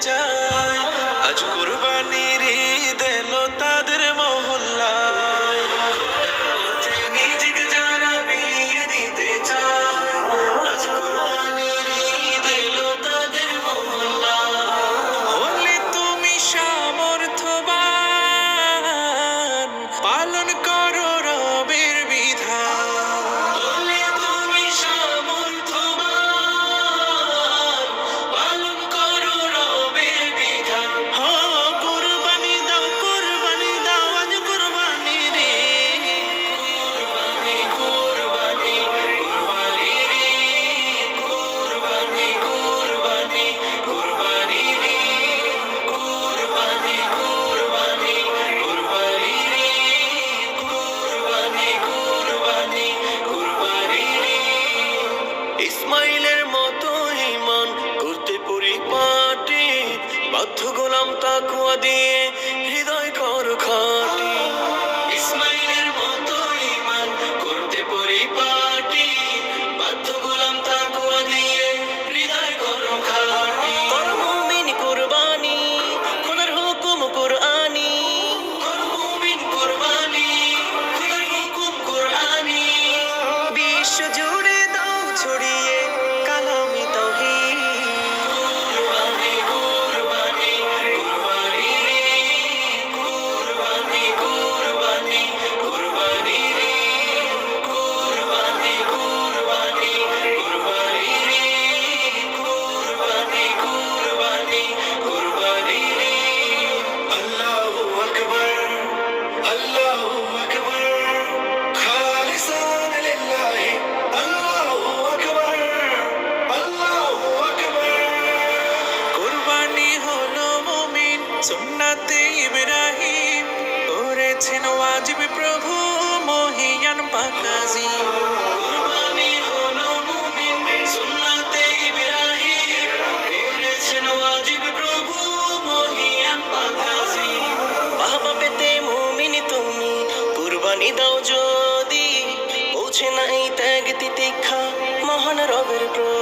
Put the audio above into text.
চায়। আজ কুরবানির ঈদ এলো তাদের মহল্লায়। নিজেকে যারা বিলিয়ে দিতে চায়, আজ কুরবানির ঈদ এলো তাদের মহল্লায়। হলে তুমি সামর্থ্যবান, পালন করো রবের বিধান। হলে তুমি সামর্থ্যবান, পালন করো রবের বিধান। কুরবানি দাও, কুরবানি দাও, আজ কুরবানির ঈদ। কুরবানি, কুরবানি, কুরবানির ঈদ। কুরবানি, কুরবানি, কুরবানির ঈদ। কুরবানি, কুরবানি, কুরবানির ঈদ। কুরবানি, কুরবানি, কুরবানির ঈদ। ইসমাইলের মতো ঈমান করতে পরিপাটি, বাধ্য গোলাম তাকওয়া দিয়ে হৃদয় কর খাঁটি। ইসমাইলের মতো ঈমান করতে পরিপাটি, বাধ্য গোলাম তাকওয়া দিয়ে হৃদয় কর খাঁটি। কর মুমিন কুরবানি, খোদার হুকুম কুরআনি। কর মুমিন কুরবানি, খোদার হুকুম কুরআনি। বিশ্ব জুড়ে দাও ছড়িয়ে কালামে তাওহীদ। কুরবানি, কুরবানি, কুরবানির ঈদ। কুরবানি, কুরবানি, কুরবানির ঈদ। কুরবানি, কুরবানি, কুরবানির ঈদ। কুরবানি, কুরবানি, কুরবানির ঈদ। আল্লাহু আকবার, আল্লাহু আকবার, খালিসান লিল্লাহি। আল্লাহু আকবার, আল্লাহু আকবার। কুরবানি হলো মুমিন সুন্নাতে ইব্রাহিম, করেছেন ওয়াজিব প্রভু মহিয়ান পাক আজিম। কুরবানি হলো মুমিন সুন্নাতে ইব্রাহিম, করেছেন ওয়াজিব প্রভু মহিয়ান পাক আজিম। বাবা পেতে মুমিন তুমি কুরবানি দাও যদি, পৌঁছে নাই ত্যাগ তিতিক্ষা মহান রবের প্রতি।